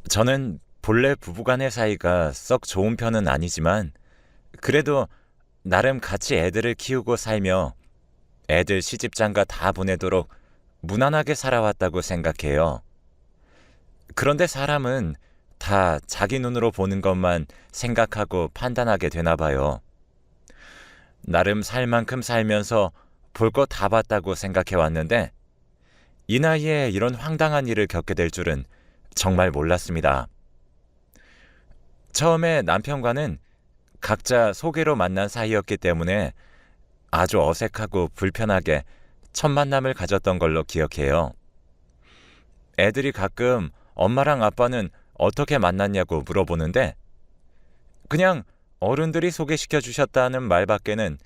저는 본래 부부간의 사이가 썩 좋은 편은 아니지만 그래도 나름 같이 애들을 키우고 살며 애들 시집장가 다 보내도록 무난하게 살아왔다고 생각해요. 그런데 사람은 다 자기 눈으로 보는 것만 생각하고 판단하게 되나 봐요. 나름 살 만큼 살면서 볼 거 다 봤다고 생각해 왔는데 이 나이에 이런 황당한 일을 겪게 될 줄은 정말 몰랐습니다. 처음에 남편과는 각자 소개로 만난 사이였기 때문에 아주 어색하고 불편하게 첫 만남을 가졌던 걸로 기억해요. 애들이 가끔 엄마랑 아빠는 어떻게 만났냐고 물어보는데 그냥 어른들이 소개시켜 주셨다는 말밖에는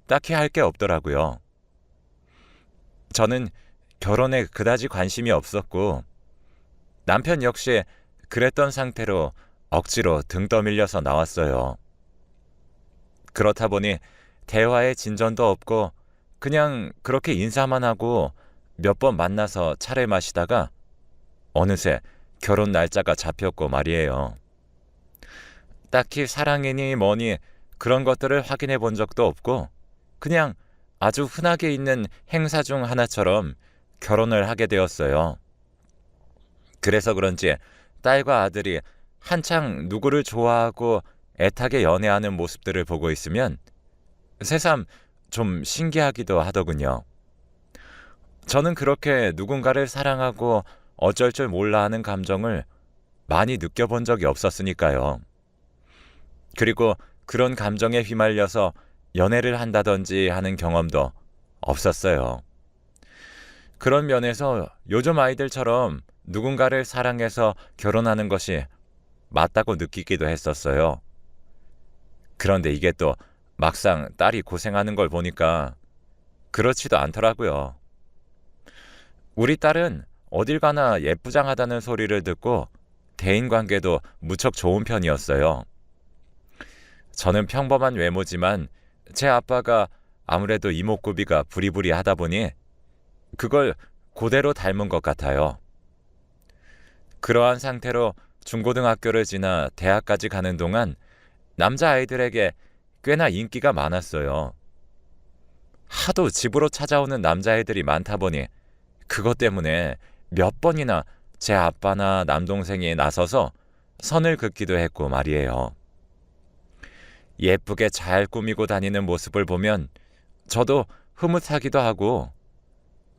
딱히 할 게 없더라고요. 저는 결혼에 그다지 관심이 없었고 남편 역시 그랬던 상태로 억지로 등 떠밀려서 나왔어요. 그렇다 보니 대화에 진전도 없고 그냥 그렇게 인사만 하고 몇 번 만나서 차를 마시다가 어느새 결혼 날짜가 잡혔고 말이에요. 딱히 사랑이니 뭐니 그런 것들을 확인해 본 적도 없고 그냥 아주 흔하게 있는 행사 중 하나처럼 결혼을 하게 되었어요. 그래서 그런지 딸과 아들이 한창 누구를 좋아하고 애타게 연애하는 모습들을 보고 있으면 새삼 좀 신기하기도 하더군요. 저는 그렇게 누군가를 사랑하고 어쩔 줄 몰라 하는 감정을 많이 느껴본 적이 없었으니까요. 그리고 그런 감정에 휘말려서 연애를 한다든지 하는 경험도 없었어요. 그런 면에서 요즘 아이들처럼 누군가를 사랑해서 결혼하는 것이 맞다고 느끼기도 했었어요. 그런데 이게 또 막상 딸이 고생하는 걸 보니까 그렇지도 않더라고요. 우리 딸은 어딜 가나 예쁘장하다는 소리를 듣고 대인관계도 무척 좋은 편이었어요. 저는 평범한 외모지만 제 아빠가 아무래도 이목구비가 부리부리하다 보니 그걸 그대로 닮은 것 같아요. 그러한 상태로 중고등학교를 지나 대학까지 가는 동안 남자아이들에게 꽤나 인기가 많았어요. 하도 집으로 찾아오는 남자애들이 많다 보니 그것 때문에 몇 번이나 제 아빠나 남동생이 나서서 선을 긋기도 했고 말이에요. 예쁘게 잘 꾸미고 다니는 모습을 보면 저도 흐뭇하기도 하고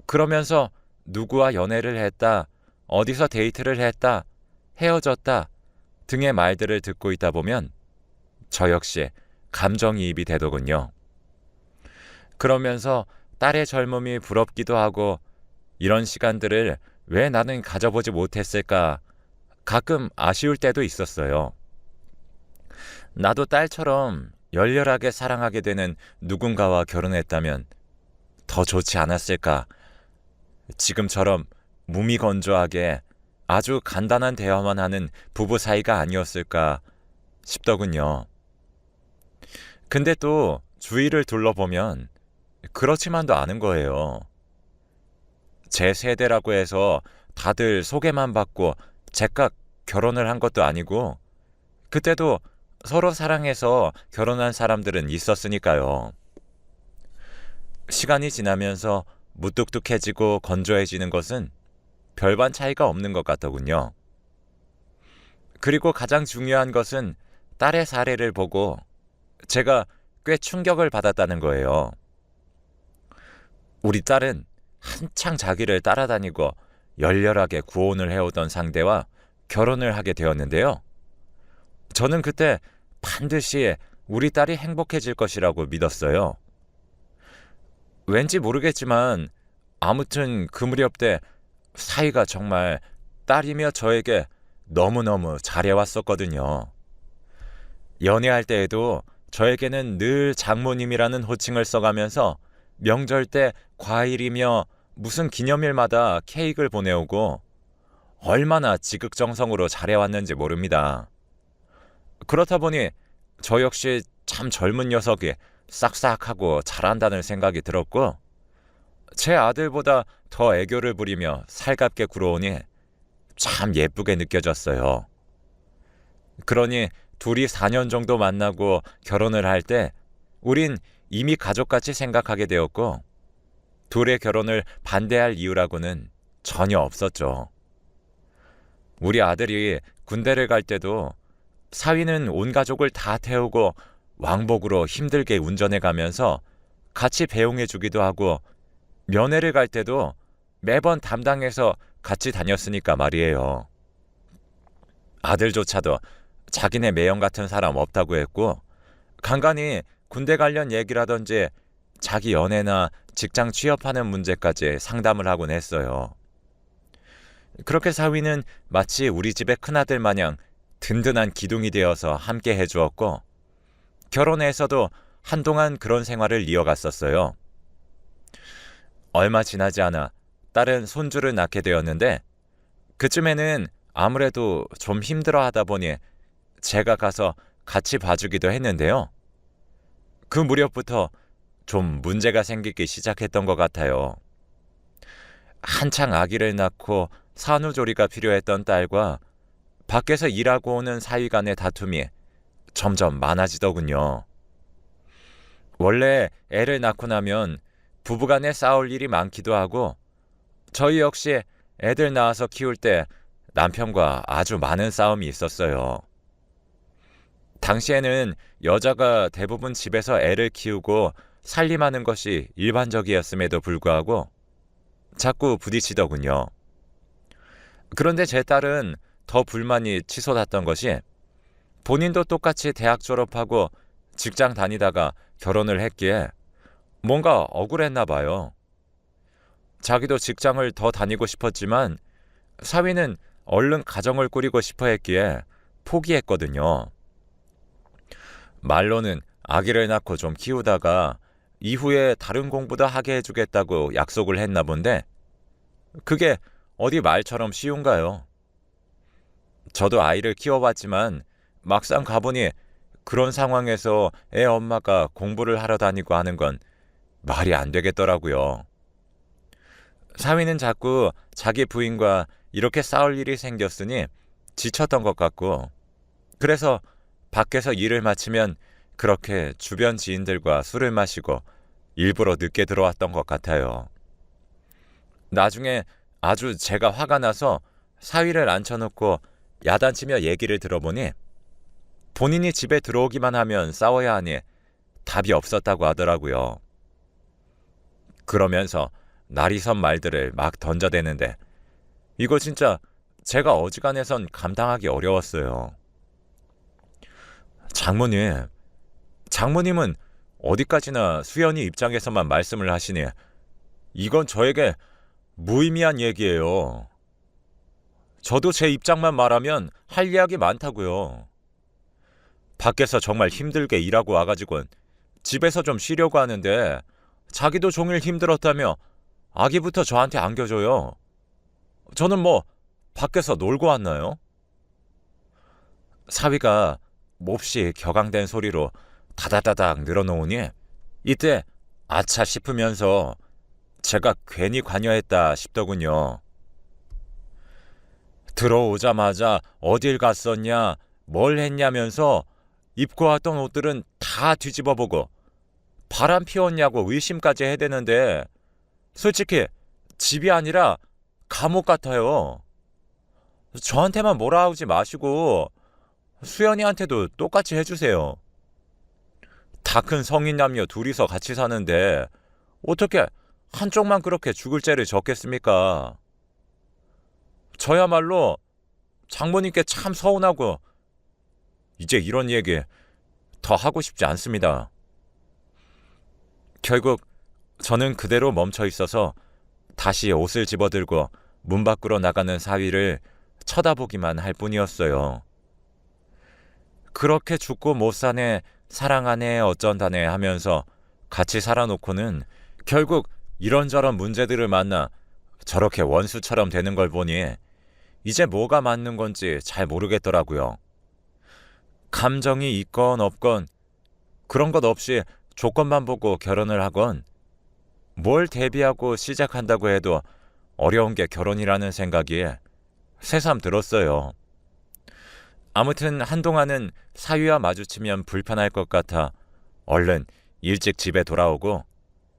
그러면서 누구와 연애를 했다, 어디서 데이트를 했다, 헤어졌다 등의 말들을 듣고 있다 보면 저 역시 감정이입이 되더군요. 그러면서 딸의 젊음이 부럽기도 하고 이런 시간들을 왜 나는 가져보지 못했을까 가끔 아쉬울 때도 있었어요. 나도 딸처럼 열렬하게 사랑하게 되는 누군가와 결혼했다면 더 좋지 않았을까. 지금처럼 무미건조하게 아주 간단한 대화만 하는 부부 사이가 아니었을까 싶더군요. 근데 또 주위를 둘러보면 그렇지만도 않은 거예요. 제 세대라고 해서 다들 소개만 받고 제깍 결혼을 한 것도 아니고 그때도 서로 사랑해서 결혼한 사람들은 있었으니까요. 시간이 지나면서 무뚝뚝해지고 건조해지는 것은 별반 차이가 없는 것 같더군요. 그리고 가장 중요한 것은 딸의 사례를 보고 제가 꽤 충격을 받았다는 거예요. 우리 딸은 한창 자기를 따라다니고 열렬하게 구혼을 해오던 상대와 결혼을 하게 되었는데요. 저는 그때 반드시 우리 딸이 행복해질 것이라고 믿었어요. 왠지 모르겠지만 아무튼 그 무렵 때 사이가 정말 딸이며 저에게 너무너무 잘해왔었거든요. 연애할 때에도 저에게는 늘 장모님이라는 호칭을 써가면서 명절 때 과일이며 무슨 기념일마다 케이크를 보내오고 얼마나 지극정성으로 잘해왔는지 모릅니다. 그렇다 보니 저 역시 참 젊은 녀석이 싹싹하고 잘한다는 생각이 들었고 제 아들보다 더 애교를 부리며 살갑게 굴어오니 참 예쁘게 느껴졌어요. 그러니 둘이 4년 정도 만나고 결혼을 할 때 우린 이미 가족같이 생각하게 되었고 둘의 결혼을 반대할 이유라고는 전혀 없었죠. 우리 아들이 군대를 갈 때도 사위는 온 가족을 다 태우고 왕복으로 힘들게 운전해 가면서 같이 배웅해 주기도 하고 면회를 갈 때도 매번 담당해서 같이 다녔으니까 말이에요. 아들조차도 자기네 매형 같은 사람 없다고 했고 간간히 군대 관련 얘기라든지 자기 연애나 직장 취업하는 문제까지 상담을 하곤 했어요. 그렇게 사위는 마치 우리 집의 큰아들 마냥 든든한 기둥이 되어서 함께 해주었고 결혼해서도 한동안 그런 생활을 이어갔었어요. 얼마 지나지 않아 딸은 손주를 낳게 되었는데 그쯤에는 아무래도 좀 힘들어 하다 보니 제가 가서 같이 봐주기도 했는데요. 그 무렵부터 좀 문제가 생기기 시작했던 것 같아요. 한창 아기를 낳고 산후조리가 필요했던 딸과 밖에서 일하고 오는 사위 간의 다툼이 점점 많아지더군요. 원래 애를 낳고 나면 부부간에 싸울 일이 많기도 하고 저희 역시 애들 낳아서 키울 때 남편과 아주 많은 싸움이 있었어요. 당시에는 여자가 대부분 집에서 애를 키우고 살림하는 것이 일반적이었음에도 불구하고 자꾸 부딪히더군요. 그런데 제 딸은 더 불만이 치솟았던 것이 본인도 똑같이 대학 졸업하고 직장 다니다가 결혼을 했기에 뭔가 억울했나 봐요. 자기도 직장을 더 다니고 싶었지만 사위는 얼른 가정을 꾸리고 싶어 했기에 포기했거든요. 말로는 아기를 낳고 좀 키우다가 이후에 다른 공부도 하게 해주겠다고 약속을 했나 본데 그게 어디 말처럼 쉬운가요? 저도 아이를 키워봤지만 막상 가보니 그런 상황에서 애 엄마가 공부를 하러 다니고 하는 건 말이 안 되겠더라고요. 사위는 자꾸 자기 부인과 이렇게 싸울 일이 생겼으니 지쳤던 것 같고 그래서 밖에서 일을 마치면 그렇게 주변 지인들과 술을 마시고 일부러 늦게 들어왔던 것 같아요. 나중에 아주 제가 화가 나서 사위를 앉혀놓고 야단치며 얘기를 들어보니 본인이 집에 들어오기만 하면 싸워야 하니 답이 없었다고 하더라고요. 그러면서 날이 선 말들을 막 던져대는데 이거 진짜 제가 어지간해선 감당하기 어려웠어요. 장모님은 어디까지나 수연이 입장에서만 말씀을 하시니 이건 저에게 무의미한 얘기예요. 저도 제 입장만 말하면 할 이야기 많다고요. 밖에서 정말 힘들게 일하고 와가지고는 집에서 좀 쉬려고 하는데 자기도 종일 힘들었다며 아기부터 저한테 안겨줘요. 저는 뭐 밖에서 놀고 왔나요? 사위가 몹시 격앙된 소리로 다다다닥 늘어놓으니 이때 아차 싶으면서 제가 괜히 관여했다 싶더군요. 들어오자마자 어딜 갔었냐, 뭘 했냐면서 입고 왔던 옷들은 다 뒤집어보고 바람 피웠냐고 의심까지 해대는데 솔직히 집이 아니라 감옥 같아요. 저한테만 뭐라 하지 마시고 수연이한테도 똑같이 해주세요. 다 큰 성인 남녀 둘이서 같이 사는데 어떻게 한쪽만 그렇게 죽을 죄를 졌겠습니까? 저야말로 장모님께 참 서운하고 이제 이런 얘기 더 하고 싶지 않습니다. 결국 저는 그대로 멈춰 있어서 다시 옷을 집어들고 문 밖으로 나가는 사위를 쳐다보기만 할 뿐이었어요. 그렇게 죽고 못 사네, 사랑하네, 어쩐다네 하면서 같이 살아놓고는 결국 이런저런 문제들을 만나 저렇게 원수처럼 되는 걸 보니 이제 뭐가 맞는 건지 잘 모르겠더라고요. 감정이 있건 없건 그런 것 없이 조건만 보고 결혼을 하건 뭘 대비하고 시작한다고 해도 어려운 게 결혼이라는 생각이 새삼 들었어요. 아무튼 한동안은 사위와 마주치면 불편할 것 같아 얼른 일찍 집에 돌아오고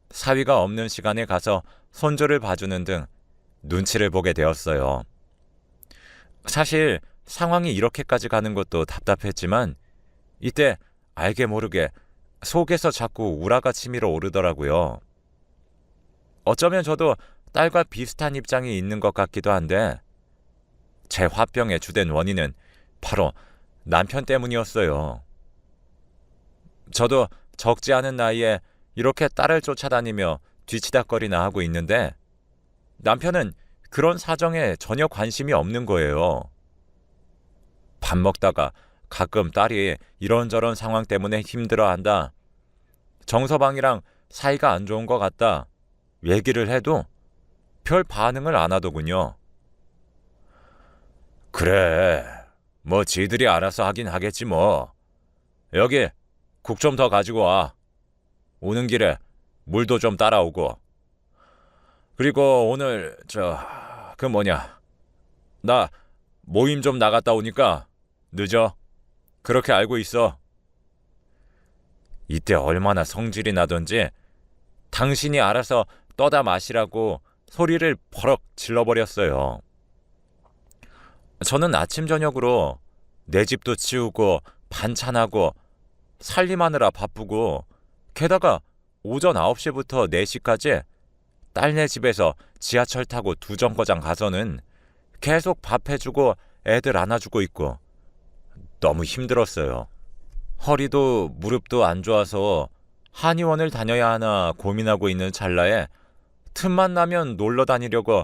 사위가 없는 시간에 가서 손주를 봐주는 등 눈치를 보게 되었어요. 사실 상황이 이렇게까지 가는 것도 답답했지만 이때 알게 모르게 속에서 자꾸 우라가 치밀어 오르더라고요. 어쩌면 저도 딸과 비슷한 입장이 있는 것 같기도 한데 제 화병의 주된 원인은 바로 남편 때문이었어요. 저도 적지 않은 나이에 이렇게 딸을 쫓아다니며 뒤치다꺼리나 하고 있는데 남편은 그런 사정에 전혀 관심이 없는 거예요. 밥 먹다가 가끔 딸이 이런저런 상황 때문에 힘들어한다, 정서방이랑 사이가 안 좋은 것 같다 얘기를 해도 별 반응을 안 하더군요. 그래, 뭐 지들이 알아서 하긴 하겠지 뭐. 여기 국 좀 더 가지고 와. 오는 길에 물도 좀 따라오고. 그리고 오늘 나 모임 좀 나갔다 오니까 늦어. 그렇게 알고 있어. 이때 얼마나 성질이 나던지 당신이 알아서 떠다 마시라고 소리를 버럭 질러버렸어요. 저는 아침 저녁으로 내 집도 치우고 반찬하고 살림하느라 바쁘고 게다가 오전 9시부터 4시까지 딸네 집에서 지하철 타고 2정거장 가서는 계속 밥 해주고 애들 안아주고 있고 너무 힘들었어요. 허리도 무릎도 안 좋아서 한의원을 다녀야 하나 고민하고 있는 찰나에 틈만 나면 놀러 다니려고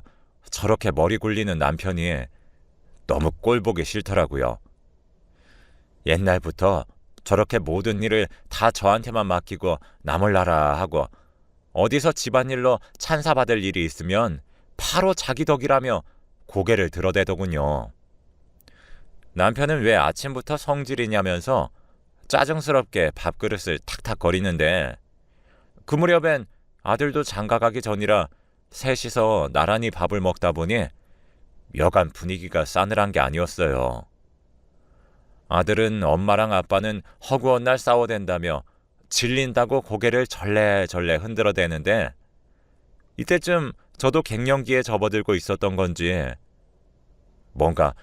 저렇게 머리 굴리는 남편이 너무 꼴보기 싫더라고요. 옛날부터 저렇게 모든 일을 다 저한테만 맡기고 나몰라라 하고 어디서 집안일로 찬사받을 일이 있으면 바로 자기 덕이라며 고개를 들어대더군요. 남편은 왜 아침부터 성질이냐면서 짜증스럽게 밥그릇을 탁탁거리는데 그 무렵엔 아들도 장가가기 전이라 셋이서 나란히 밥을 먹다 보니 여간 분위기가 싸늘한 게 아니었어요. 아들은 엄마랑 아빠는 허구한 날 싸워댄다며 질린다고 고개를 절레절레 흔들어대는데 이때쯤 저도 갱년기에 접어들고 있었던 건지 뭔가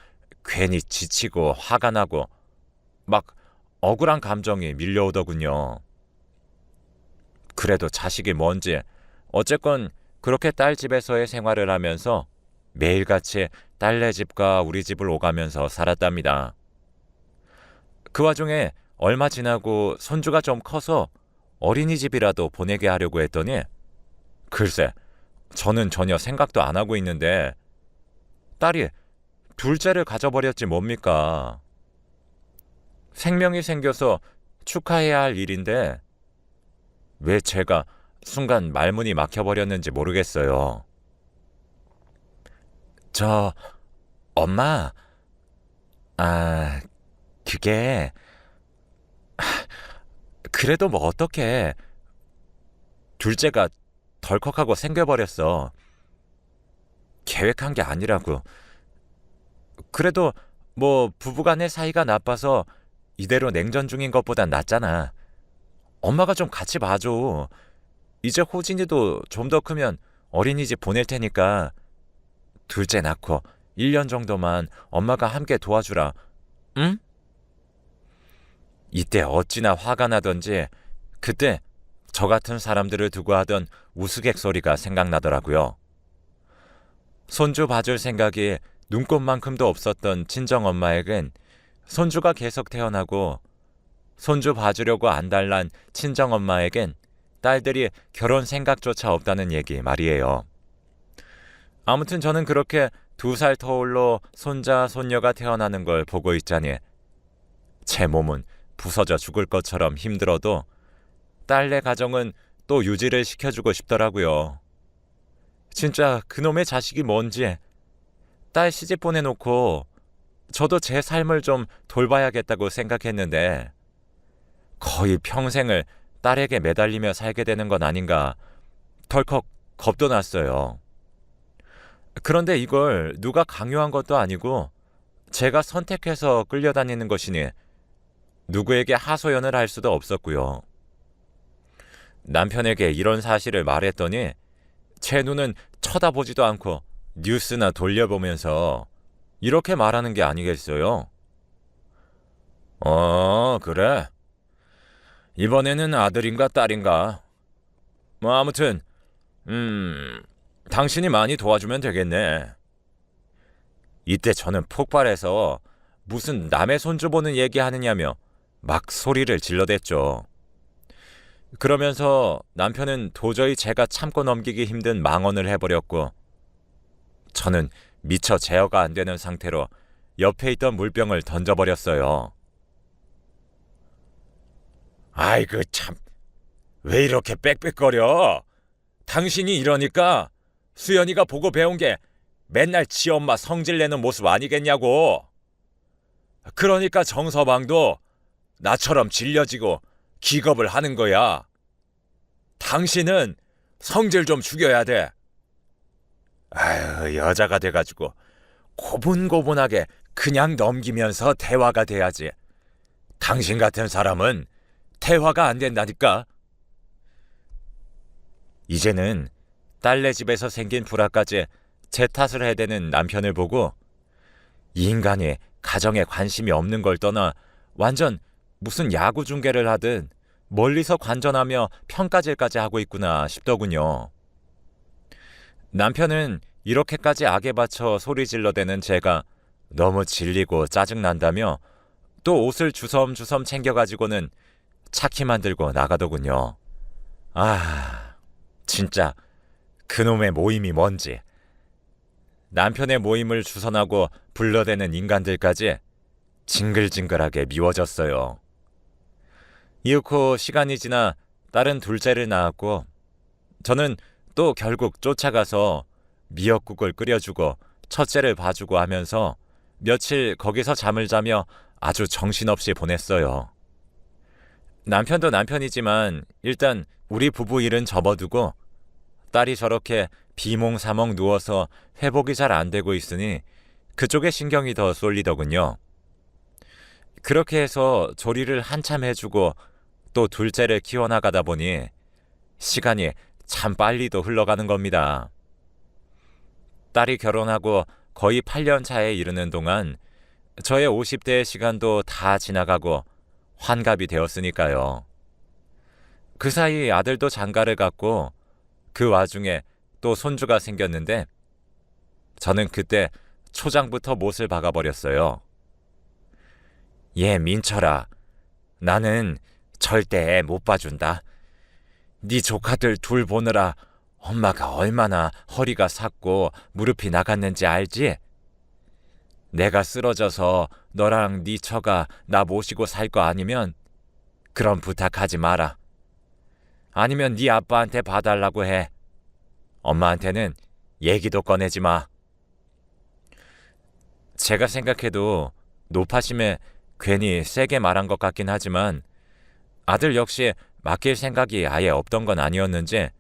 괜히 지치고 화가 나고 막 억울한 감정이 밀려오더군요. 그래도 자식이 뭔지 어쨌건 그렇게 딸 집에서의 생활을 하면서 매일같이 딸네 집과 우리 집을 오가면서 살았답니다. 그 와중에 얼마 지나고 손주가 좀 커서 어린이집이라도 보내게 하려고 했더니 글쎄 저는 전혀 생각도 안 하고 있는데 딸이 둘째를 가져버렸지 뭡니까. 생명이 생겨서 축하해야 할 일인데 왜 제가 순간 말문이 막혀버렸는지 모르겠어요. 엄마, 그게 그래도 뭐 어떡해. 둘째가 덜컥하고 생겨버렸어. 계획한 게 아니라고. 그래도 뭐 부부간의 사이가 나빠서 이대로 냉전 중인 것보단 낫잖아. 엄마가 좀 같이 봐줘. 이제 호진이도 좀 더 크면 어린이집 보낼 테니까 둘째 낳고 1년 정도만 엄마가 함께 도와주라. 응? 이때 어찌나 화가 나던지 그때 저 같은 사람들을 두고 하던 우스갯소리가 생각나더라고요. 손주 봐줄 생각이 눈꼽만큼도 없었던 친정엄마에겐 손주가 계속 태어나고 손주 봐주려고 안달난 친정엄마에겐 딸들이 결혼 생각조차 없다는 얘기 말이에요. 아무튼 저는 그렇게 2살 터울로 손자 손녀가 태어나는 걸 보고 있자니 제 몸은 부서져 죽을 것처럼 힘들어도 딸네 가정은 또 유지를 시켜주고 싶더라고요. 진짜 그놈의 자식이 뭔지 딸 시집 보내놓고 저도 제 삶을 좀 돌봐야겠다고 생각했는데 거의 평생을 딸에게 매달리며 살게 되는 건 아닌가 덜컥 겁도 났어요. 그런데 이걸 누가 강요한 것도 아니고 제가 선택해서 끌려다니는 것이니 누구에게 하소연을 할 수도 없었고요. 남편에게 이런 사실을 말했더니 제 눈은 쳐다보지도 않고 뉴스나 돌려보면서 이렇게 말하는 게 아니겠어요? 그래. 이번에는 아들인가 딸인가? 뭐 아무튼 당신이 많이 도와주면 되겠네. 이때 저는 폭발해서 무슨 남의 손주 보는 얘기하느냐며 막 소리를 질러댔죠. 그러면서 남편은 도저히 제가 참고 넘기기 힘든 망언을 해버렸고 저는 미처 제어가 안 되는 상태로 옆에 있던 물병을 던져버렸어요. 아이고 참, 왜 이렇게 빽빽거려? 당신이 이러니까 수연이가 보고 배운 게 맨날 지 엄마 성질내는 모습 아니겠냐고. 그러니까 정서방도 나처럼 질려지고 기겁을 하는 거야. 당신은 성질 좀 죽여야 돼. 아유, 여자가 돼가지고 고분고분하게 그냥 넘기면서 대화가 돼야지. 당신 같은 사람은 대화가 안 된다니까. 이제는 딸네 집에서 생긴 불화까지 제 탓을 해대는 남편을 보고 이 인간이 가정에 관심이 없는 걸 떠나 완전 무슨 야구 중계를 하듯 멀리서 관전하며 평가질까지 하고 있구나 싶더군요. 남편은 이렇게까지 악에 받쳐 소리 질러대는 제가 너무 질리고 짜증난다며 또 옷을 주섬주섬 챙겨가지고는 차키 만들고 나가더군요. 아, 진짜 그놈의 모임이 뭔지. 남편의 모임을 주선하고 불러대는 인간들까지 징글징글하게 미워졌어요. 이윽고 시간이 지나 딸은 둘째를 낳았고 저는 또 결국 쫓아가서 미역국을 끓여주고 첫째를 봐주고 하면서 며칠 거기서 잠을 자며 아주 정신없이 보냈어요. 남편도 남편이지만 일단 우리 부부 일은 접어두고 딸이 저렇게 비몽사몽 누워서 회복이 잘 안 되고 있으니 그쪽에 신경이 더 쏠리더군요. 그렇게 해서 조리를 한참 해주고 또 둘째를 키워나가다 보니 시간이 참 빨리도 흘러가는 겁니다. 딸이 결혼하고 거의 8년 차에 이르는 동안 저의 50대의 시간도 다 지나가고 환갑이 되었으니까요. 그 사이 아들도 장가를 갔고 그 와중에 또 손주가 생겼는데 저는 그때 초장부터 못을 박아버렸어요. 민철아, 나는 절대 애 못 봐준다. 네 조카들 둘 보느라 엄마가 얼마나 허리가 삭고 무릎이 나갔는지 알지? 내가 쓰러져서 너랑 네 처가 나 모시고 살 거 아니면 그럼 부탁하지 마라. 아니면 네 아빠한테 봐달라고 해. 엄마한테는 얘기도 꺼내지 마. 제가 생각해도 노파심에 괜히 세게 말한 것 같긴 하지만 아들 역시 맡길 생각이 아예 없던 건 아니었는지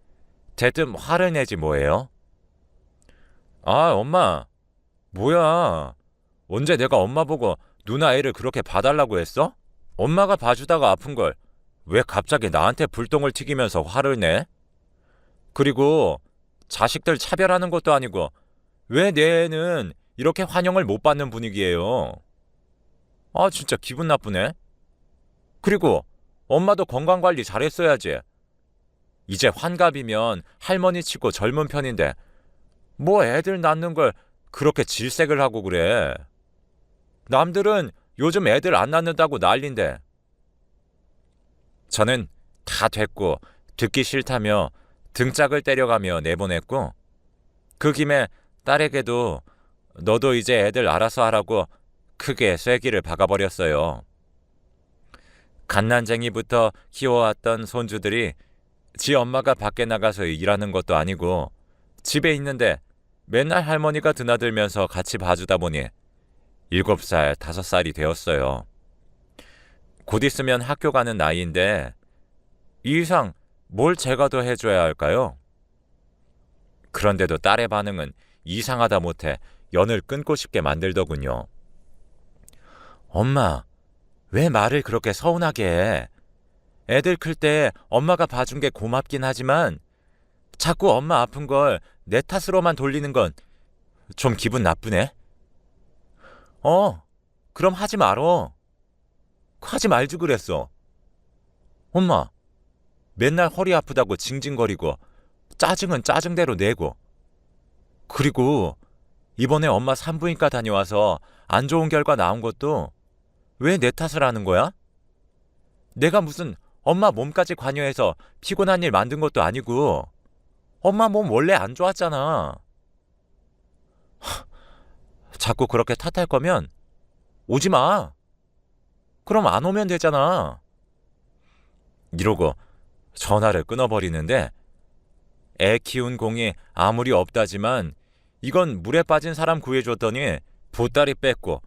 대뜸 화를 내지 뭐예요? 아, 엄마. 뭐야. 언제 내가 엄마 보고 누나 애를 그렇게 봐달라고 했어? 엄마가 봐주다가 아픈 걸 왜 갑자기 나한테 불똥을 튀기면서 화를 내? 그리고 자식들 차별하는 것도 아니고 왜 내 애는 이렇게 환영을 못 받는 분위기예요? 아, 진짜 기분 나쁘네. 그리고 엄마도 건강관리 잘했어야지. 이제 환갑이면 할머니 치고 젊은 편인데 뭐 애들 낳는 걸 그렇게 질색을 하고 그래. 남들은 요즘 애들 안 낳는다고 난린데. 저는 다 됐고 듣기 싫다며 등짝을 때려가며 내보냈고 그 김에 딸에게도 너도 이제 애들 알아서 하라고 크게 쐐기를 박아버렸어요. 갓난쟁이부터 키워왔던 손주들이 지 엄마가 밖에 나가서 일하는 것도 아니고 집에 있는데 맨날 할머니가 드나들면서 같이 봐주다 보니 7살, 5살이 되었어요. 곧 있으면 학교 가는 나이인데 이 이상 뭘 제가 더 해줘야 할까요? 그런데도 딸의 반응은 이상하다 못해 연을 끊고 싶게 만들더군요. 엄마, 왜 말을 그렇게 서운하게 해? 애들 클 때 엄마가 봐준 게 고맙긴 하지만 자꾸 엄마 아픈 걸 내 탓으로만 돌리는 건 좀 기분 나쁘네. 그럼 하지 말어. 하지 말지 그랬어. 엄마, 맨날 허리 아프다고 징징거리고 짜증은 짜증대로 내고, 그리고 이번에 엄마 산부인과 다녀와서 안 좋은 결과 나온 것도 왜 내 탓을 하는 거야? 내가 무슨 엄마 몸까지 관여해서 피곤한 일 만든 것도 아니고 엄마 몸 원래 안 좋았잖아. 자꾸 그렇게 탓할 거면 오지 마. 그럼 안 오면 되잖아. 이러고 전화를 끊어버리는데, 애 키운 공이 아무리 없다지만 이건 물에 빠진 사람 구해줬더니 보따리 뺏고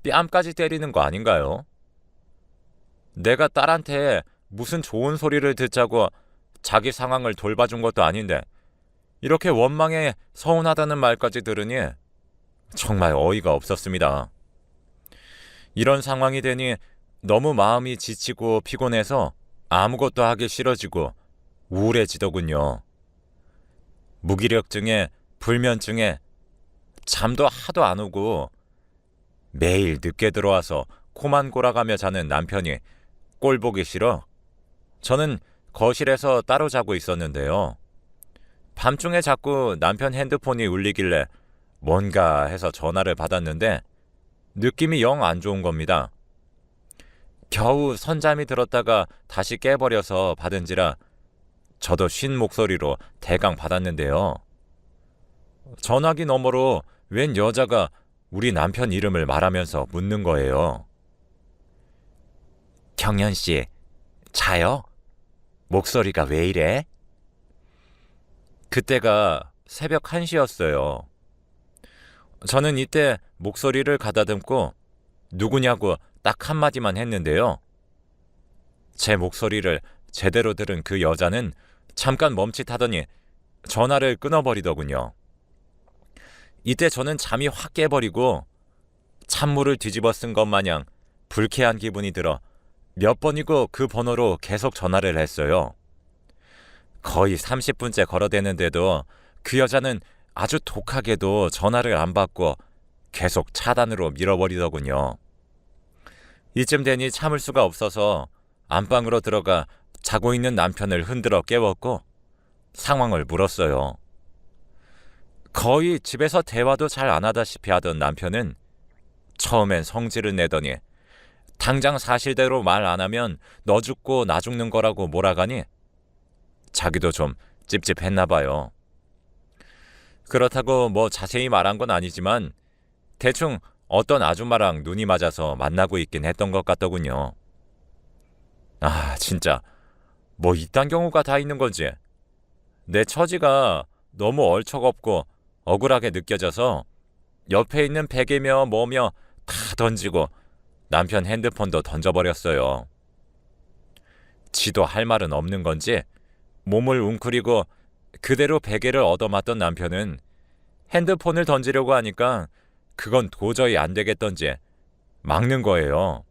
뺨까지 때리는 거 아닌가요? 내가 딸한테 무슨 좋은 소리를 듣자고 자기 상황을 돌봐준 것도 아닌데 이렇게 원망에 서운하다는 말까지 들으니 정말 어이가 없었습니다. 이런 상황이 되니 너무 마음이 지치고 피곤해서 아무것도 하기 싫어지고 우울해지더군요. 무기력증에 불면증에 잠도 하도 안 오고 매일 늦게 들어와서 코만 골아가며 자는 남편이 꼴 보기 싫어 저는 거실에서 따로 자고 있었는데요. 밤중에 자꾸 남편 핸드폰이 울리길래 뭔가 해서 전화를 받았는데 느낌이 영 안 좋은 겁니다. 겨우 선잠이 들었다가 다시 깨버려서 받은지라 저도 쉰 목소리로 대강 받았는데요. 전화기 너머로 웬 여자가 우리 남편 이름을 말하면서 묻는 거예요. 경연씨, 자요? 목소리가 왜 이래? 그때가 새벽 1시였어요. 저는 이때 목소리를 가다듬고 누구냐고 딱 한마디만 했는데요. 제 목소리를 제대로 들은 그 여자는 잠깐 멈칫하더니 전화를 끊어버리더군요. 이때 저는 잠이 확 깨버리고 찬물을 뒤집어 쓴 것 마냥 불쾌한 기분이 들어 몇 번이고 그 번호로 계속 전화를 했어요. 거의 30분째 걸어대는데도 그 여자는 아주 독하게도 전화를 안 받고 계속 차단으로 밀어버리더군요. 이쯤 되니 참을 수가 없어서 안방으로 들어가 자고 있는 남편을 흔들어 깨웠고 상황을 물었어요. 거의 집에서 대화도 잘 안 하다시피 하던 남편은 처음엔 성질을 내더니 당장 사실대로 말 안 하면 너 죽고 나 죽는 거라고 몰아가니 자기도 좀 찝찝했나 봐요. 그렇다고 뭐 자세히 말한 건 아니지만 대충 어떤 아줌마랑 눈이 맞아서 만나고 있긴 했던 것 같더군요. 진짜 뭐 이딴 경우가 다 있는 건지 내 처지가 너무 얼척없고 억울하게 느껴져서 옆에 있는 베개며 뭐며 다 던지고 남편 핸드폰도 던져버렸어요. 지도 할 말은 없는 건지 몸을 웅크리고 그대로 베개를 얻어맞던 남편은 핸드폰을 던지려고 하니까 그건 도저히 안 되겠던지 막는 거예요.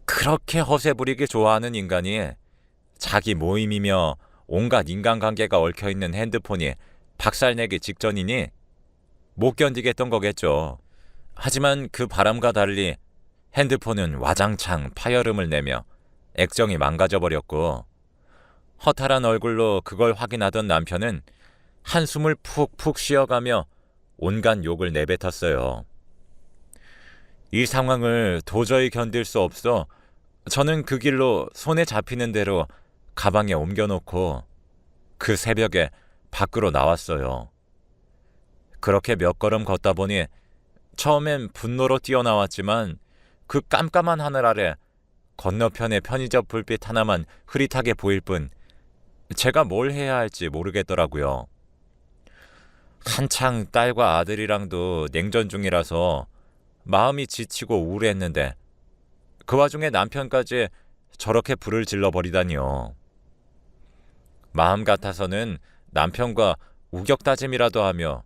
그렇게 허세 부리기 좋아하는 인간이 자기 모임이며 온갖 인간관계가 얽혀있는 핸드폰이 박살내기 직전이니 못 견디겠던 거겠죠. 하지만 그 바람과 달리 핸드폰은 와장창 파열음을 내며 액정이 망가져버렸고 허탈한 얼굴로 그걸 확인하던 남편은 한숨을 푹푹 쉬어가며 온갖 욕을 내뱉었어요. 이 상황을 도저히 견딜 수 없어 저는 그 길로 손에 잡히는 대로 가방에 옮겨놓고 그 새벽에 밖으로 나왔어요. 그렇게 몇 걸음 걷다 보니 처음엔 분노로 뛰어나왔지만 그 깜깜한 하늘 아래 건너편의 편의점 불빛 하나만 흐릿하게 보일 뿐 제가 뭘 해야 할지 모르겠더라고요. 한창 딸과 아들이랑도 냉전 중이라서 마음이 지치고 우울했는데 그 와중에 남편까지 저렇게 불을 질러버리다니요. 마음 같아서는 남편과 우격다짐이라도 하며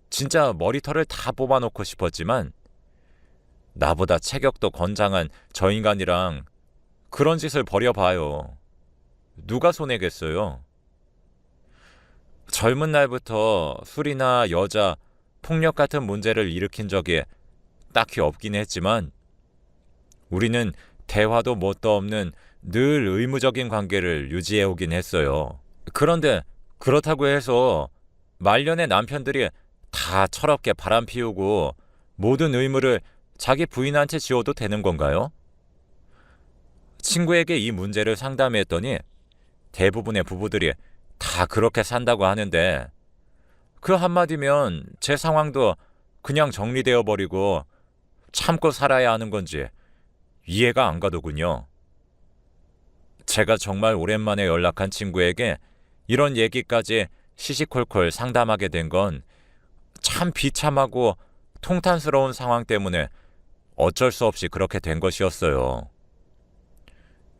진짜 머리털을 다 뽑아놓고 싶었지만 나보다 체격도 건장한 저 인간이랑 그런 짓을 벌여봐요. 누가 손해겠어요? 젊은 날부터 술이나 여자, 폭력 같은 문제를 일으킨 적이 딱히 없긴 했지만 우리는 대화도 뭣도 없는 늘 의무적인 관계를 유지해오긴 했어요. 그런데 그렇다고 해서 말년의 남편들이 다 철없게 바람 피우고 모든 의무를 자기 부인한테 지어도 되는 건가요? 친구에게 이 문제를 상담했더니 대부분의 부부들이 다 그렇게 산다고 하는데 그 한마디면 제 상황도 그냥 정리되어 버리고 참고 살아야 하는 건지 이해가 안 가더군요. 제가 정말 오랜만에 연락한 친구에게 이런 얘기까지 시시콜콜 상담하게 된 건 참 비참하고 통탄스러운 상황 때문에 어쩔 수 없이 그렇게 된 것이었어요.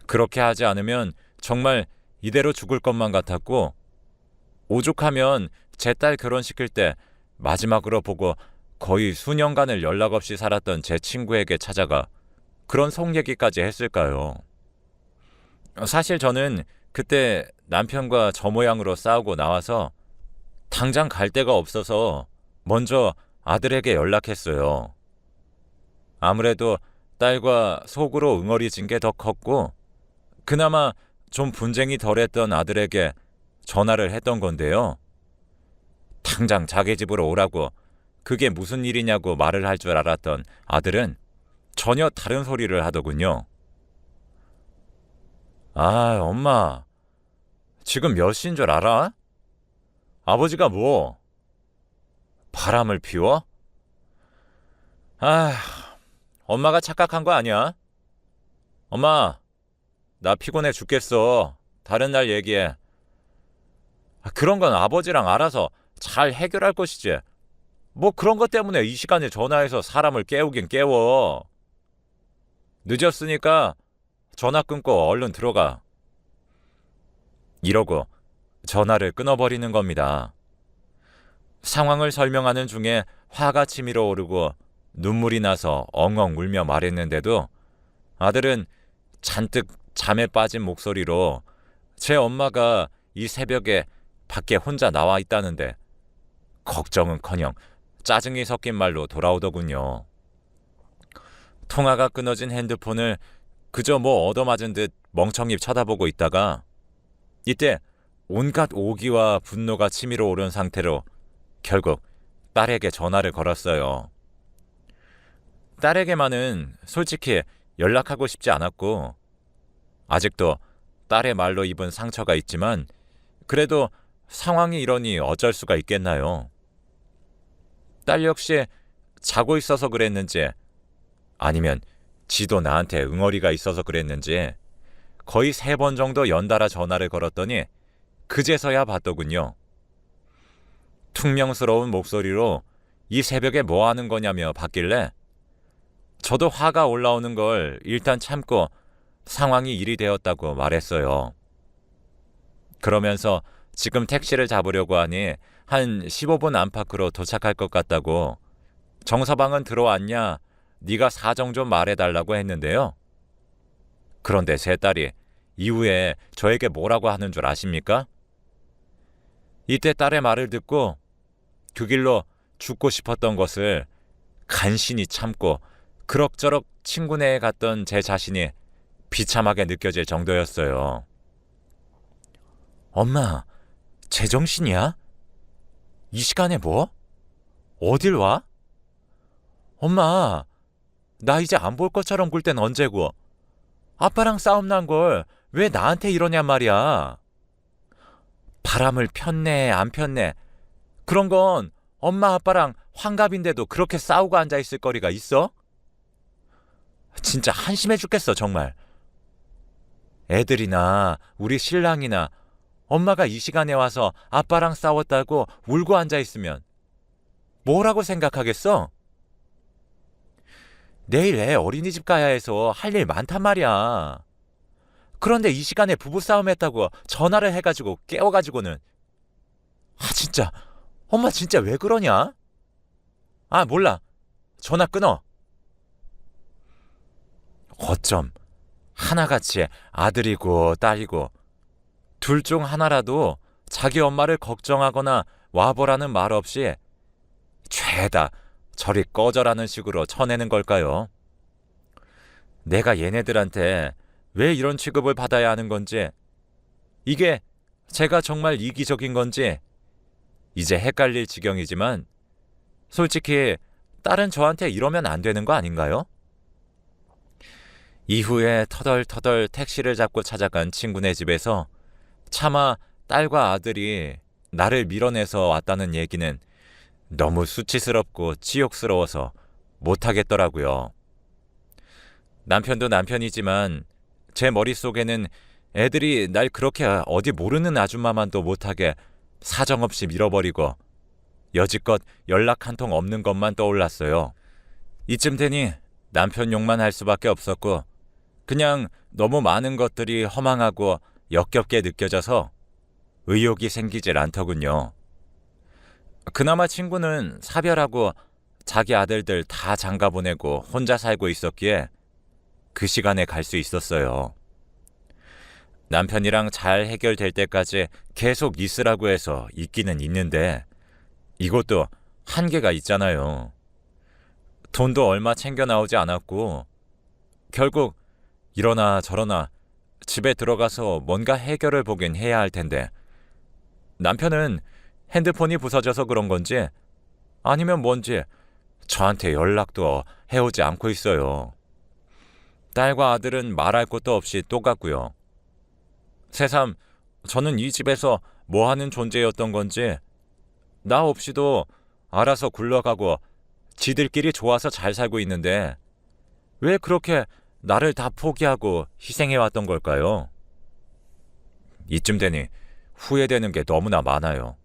그렇게 하지 않으면 정말 이대로 죽을 것만 같았고 오죽하면 제 딸 결혼시킬 때 마지막으로 보고 거의 수년간을 연락 없이 살았던 제 친구에게 찾아가 그런 속 얘기까지 했을까요? 사실 저는 그때 남편과 저 모양으로 싸우고 나와서 당장 갈 데가 없어서 먼저 아들에게 연락했어요. 아무래도 딸과 속으로 응어리진 게 더 컸고 그나마 좀 분쟁이 덜했던 아들에게 전화를 했던 건데요. 당장 자기 집으로 오라고 그게 무슨 일이냐고 말을 할 줄 알았던 아들은 전혀 다른 소리를 하더군요. 아, 엄마, 지금 몇 시인 줄 알아? 아버지가 뭐? 바람을 피워? 아, 엄마가 착각한 거 아니야? 엄마, 나 피곤해 죽겠어. 다른 날 얘기해. 그런 건 아버지랑 알아서 잘 해결할 것이지. 뭐 그런 것 때문에 이 시간에 전화해서 사람을 깨우긴 깨워. 늦었으니까 전화 끊고 얼른 들어가. 이러고 전화를 끊어버리는 겁니다. 상황을 설명하는 중에 화가 치밀어 오르고 눈물이 나서 엉엉 울며 말했는데도 아들은 잔뜩 잠에 빠진 목소리로 제 엄마가 이 새벽에 밖에 혼자 나와 있다는데 걱정은커녕 짜증이 섞인 말로 돌아오더군요. 통화가 끊어진 핸드폰을 그저 뭐 얻어맞은 듯 멍청이 쳐다보고 있다가 이때 온갖 오기와 분노가 치밀어 오른 상태로 결국 딸에게 전화를 걸었어요. 딸에게만은 솔직히 연락하고 싶지 않았고 아직도 딸의 말로 입은 상처가 있지만 그래도 상황이 이러니 어쩔 수가 있겠나요? 딸 역시 자고 있어서 그랬는지 아니면 지도 나한테 응어리가 있어서 그랬는지 거의 3번 정도 연달아 전화를 걸었더니 그제서야 봤더군요. 퉁명스러운 목소리로 이 새벽에 뭐 하는 거냐며 받길래 저도 화가 올라오는 걸 일단 참고 상황이 일이 되었다고 말했어요. 그러면서 지금 택시를 잡으려고 하니 한 15분 안팎으로 도착할 것 같다고 정서방은 들어왔냐? 네가 사정 좀 말해달라고 했는데요. 그런데 제 딸이 이후에 저에게 뭐라고 하는 줄 아십니까? 이때 딸의 말을 듣고 그 길로 죽고 싶었던 것을 간신히 참고 그럭저럭 친구네에 갔던 제 자신이 비참하게 느껴질 정도였어요. 엄마, 제정신이야? 이 시간에 뭐? 어딜 와? 엄마, 나 이제 안 볼 것처럼 굴 땐 언제고? 아빠랑 싸움 난 걸 왜 나한테 이러냔 말이야. 바람을 폈네 안 폈네 그런 건 엄마 아빠랑 환갑인데도 그렇게 싸우고 앉아있을 거리가 있어? 진짜 한심해 죽겠어 정말. 애들이나 우리 신랑이나 엄마가 이 시간에 와서 아빠랑 싸웠다고 울고 앉아있으면 뭐라고 생각하겠어? 내일 애 어린이집 가야 해서 할 일 많단 말이야. 그런데 이 시간에 부부싸움 했다고 전화를 해가지고 깨워가지고는 진짜 엄마 진짜 왜 그러냐? 아, 몰라. 전화 끊어. 어쩜 하나같이 아들이고 딸이고 둘 중 하나라도 자기 엄마를 걱정하거나 와보라는 말 없이 죄다 저리 꺼져라는 식으로 쳐내는 걸까요? 내가 얘네들한테 왜 이런 취급을 받아야 하는 건지, 이게 제가 정말 이기적인 건지 이제 헷갈릴 지경이지만 솔직히 딸은 저한테 이러면 안 되는 거 아닌가요? 이후에 터덜터덜 택시를 잡고 찾아간 친구네 집에서 차마 딸과 아들이 나를 밀어내서 왔다는 얘기는 너무 수치스럽고 치욕스러워서 못하겠더라고요. 남편도 남편이지만 제 머릿속에는 애들이 날 그렇게 어디 모르는 아줌마만도 못하게 사정없이 밀어버리고 여지껏 연락 한 통 없는 것만 떠올랐어요. 이쯤 되니 남편 욕만 할 수밖에 없었고 그냥 너무 많은 것들이 허망하고 역겹게 느껴져서 의욕이 생기질 않더군요. 그나마 친구는 사별하고 자기 아들들 다 장가 보내고 혼자 살고 있었기에 그 시간에 갈 수 있었어요. 남편이랑 잘 해결될 때까지 계속 있으라고 해서 있기는 있는데 이것도 한계가 있잖아요. 돈도 얼마 챙겨 나오지 않았고 결국 이러나 저러나 집에 들어가서 뭔가 해결을 보긴 해야 할 텐데 남편은 핸드폰이 부서져서 그런 건지 아니면 뭔지 저한테 연락도 해오지 않고 있어요. 딸과 아들은 말할 것도 없이 똑같고요. 새삼 저는 이 집에서 뭐 하는 존재였던 건지 나 없이도 알아서 굴러가고 지들끼리 좋아서 잘 살고 있는데 왜 그렇게 나를 다 포기하고 희생해왔던 걸까요? 이쯤 되니 후회되는 게 너무나 많아요.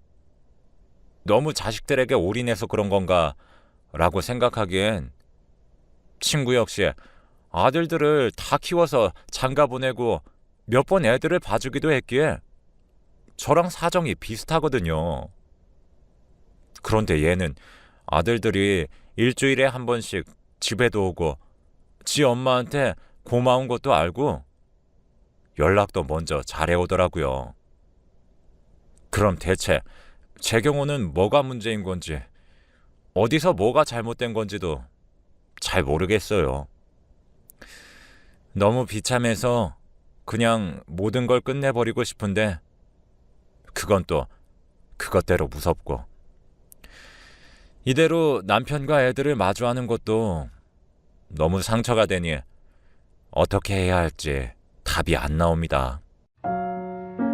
너무 자식들에게 올인해서 그런 건가 라고 생각하기엔 친구 역시 아들들을 다 키워서 장가 보내고 몇 번 애들을 봐주기도 했기에 저랑 사정이 비슷하거든요. 그런데 얘는 아들들이 일주일에 한 번씩 집에도 오고 지 엄마한테 고마운 것도 알고 연락도 먼저 잘해오더라고요. 그럼 대체 제 경우는 뭐가 문제인 건지 어디서 뭐가 잘못된 건지도 잘 모르겠어요. 너무 비참해서 그냥 모든 걸 끝내버리고 싶은데 그건 또 그것대로 무섭고 이대로 남편과 애들을 마주하는 것도 너무 상처가 되니 어떻게 해야 할지 답이 안 나옵니다.